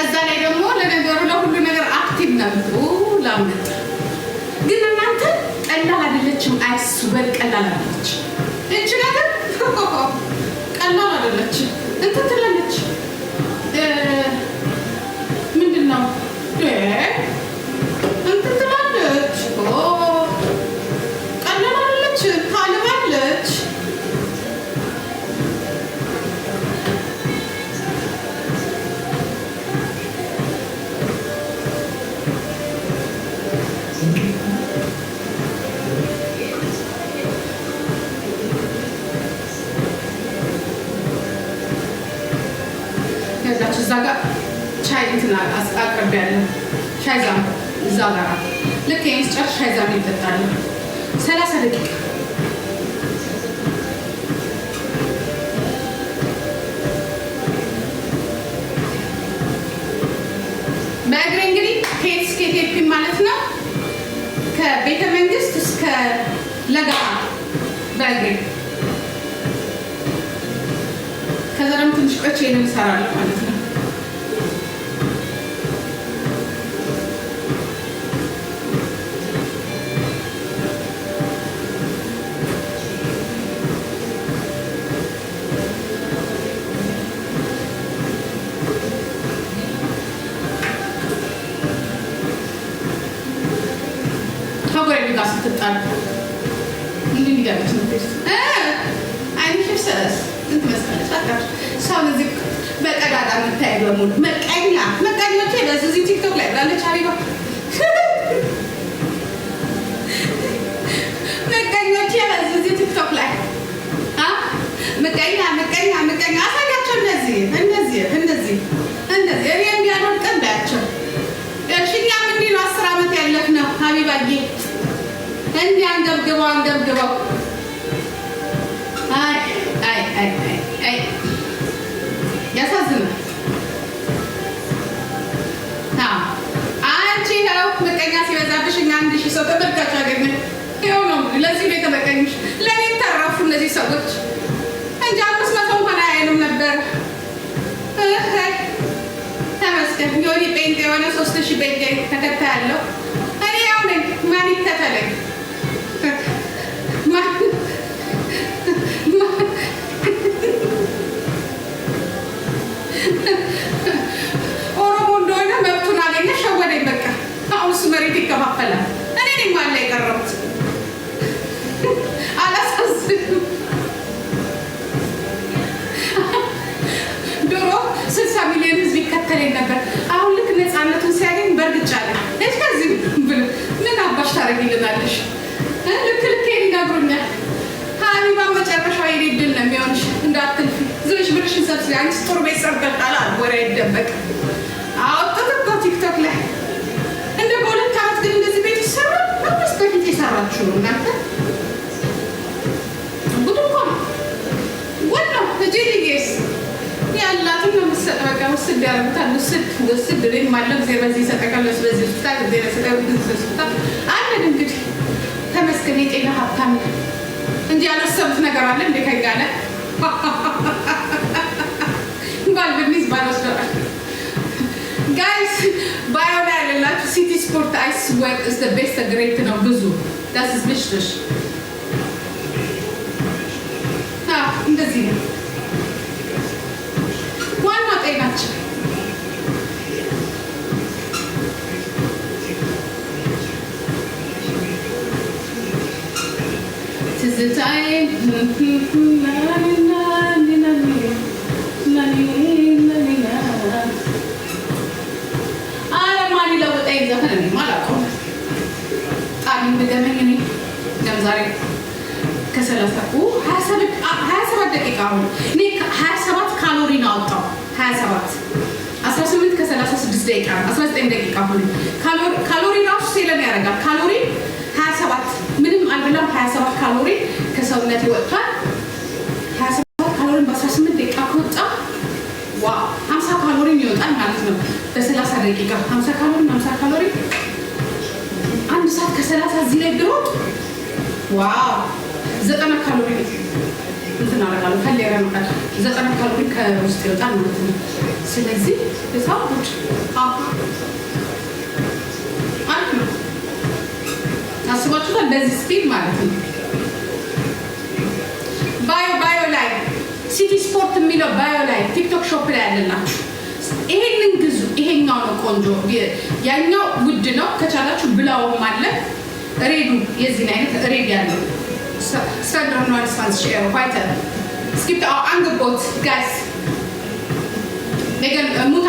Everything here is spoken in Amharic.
በዛ ላይ ደግሞ ለነገሩ ለሁሉ ነገር አክቲቭ ነው ላምጥ ግን እናንተ ቀላል አይደለችም አይስወር ቀላል አይደለች እቺ ነገር ቀላል አይደለች እንት ትላለች ምንድነው እንት ትላለች ቀላል አይደለች ታልባለች ዛጋ ቻይ እንትና አቅርቢያለሁ ሻይ ዛም እዛ ጋር ልክ የስጨር ሻይ ዛም ይጠጣል 30 ደቂቃ በእግሬ እንግዲህ ከስኬቴፒ ማለት ነው ከቤተ መንግስት እስከ ለጋ በእግሬ ከዛ ደግሞ ትንሽ ቆይቼ እንሰራለን ማለት ነው ስትጣል እንዴ ይጋለች ነው አይንሽሰስ እንት መስከረም ታውቃለህ ሰው እዚህ በቀዳዳ መታይ በሙሉ መቀኛዎች በዚህ ቲክቶክ ላይ ባለች አሪባ መቀኛዎች በዚህ ቲክቶክ ላይ መቀኛ አሳያቸው እንደዚህ እኔም ቢያኖር ቀንዳቸው እሺኛ ምን ነው 10 አመት ያለፍ ነው ሀቢባዬ እንዴ አንገብግበው አይ ያሳዝናል አንቺ ነው መቀኛ ሲበዛብሽ እኛ 1000 ሰው ተመልካች አገኘ ይኸው ነው ለዚህ ቤተ መቀኞች ለኔ ተረፉ እነዚህ ሰዎች እንጂ 500 እንኳን አይንም ነበር ተመስገን ዮኒ ጴንጤ የሆነ 3000 ጴንጤ ተከታይ ያለው እኔ ያው ነኝ ማን ይከተለኝ ኦሮሞ እንደሆነ መብቱን አገኘ ሸወደኝ በቃ አሁን መሬት ይከፋፈላል እኔ ነኝ ማን ላይ ቀረብኩት አላሳዝንም ድሮ 60 ሚሊዮን ህዝብ ይከተለኝ ነበር አሁን ልክ ነፃነቱን ሲያገኝ በርግጫለሁ እስከዚህ ምን አባሽ ታረጊልናለሽ ልክ ይነግሩኛል ሀቢባ መጨረሻው የሌድል ነው የሚሆንሽ እንዳትልፊ ዝሽ ብርሽን ሰብስቢ አንቺ ጥሩ ቤት ሰርተሻል ወሬ አይደበቅ አውጥተው ቲክቶክ ላይ እንደ በሁለት ዓመት ግን እንደዚህ ቤት ይሰራል አምስት በፊት የሰራችሁ ነው እናንተ ጉድ እኮ ነው ወላሂ እጅሊጌስ ያላትን ነው የምትሰጠው በቃ ውስድ ያደርጉታል ውስድ ላይ ማለም ጊዜ በዚህ ሰጠቀለስ በዚህ ስታ ጊዜ ስታ አለን እንግዲህ ተመስገን የጤና ሀብታም እንጂ ያለሰብት ነገር አለ እንደ ከጋለ ባልብኒስ ባለስራ guys ባዮላ ያለላችሁ ሲቲ ስፖርት አይስ ወር is the best great ነው ብዙ das ist wichtig እንደዚህ ነው ዋናው ጤናችን the time አለማኒ ለወጣይ ዘፈን ማላቆ ጣም እንደገመኝ ነኝ ዛሬ ከ27 ደቂቃ አሁን እኔ 27 ካሎሪ ነው አወጣው 27 18 ከ36 ደቂቃ 19 ደቂቃ አሁን ካሎሪ ራሱ ሴለም ያደርጋል ካሎሪ 27 ምንም አልበላም 27 ካሎሪ ከሰውነት ይወጣል 27 ካሎሪ በ18 ደቂቃ ከወጣ ዋው 50 ካሎሪ ይወጣል ማለት ነው በ30 ደቂቃ 50 ካሎሪ አንድ ሰዓት ከ30 እዚህ ላይ ድሮጥ ዋው 90 ካሎሪ እንትን አደርጋለሁ ከሌላ ማለት 90 ካሎሪ ከውስጥ ይወጣል ማለት ነው። ስለዚህ የሳውቁት አስባችሁታ እንደዚህ ስፒድ ማለት ነው። ባዮ ላይ ሲቲ ስፖርት የሚለው ባዮ ላይ ቲክቶክ ሾፕ ላይ ያለላችሁ ይሄንን ግዙ። ይሄኛው ነው ቆንጆ፣ ያኛው ውድ ነው። ከቻላችሁ ብላውም አለ ሬዱ የዚህ አይነት ሬድ ያለው ሰድሮናል ስፓንስ ሼር ዋይተር ስኪፕ አንግቦት ጋይስ ነገ ሙታ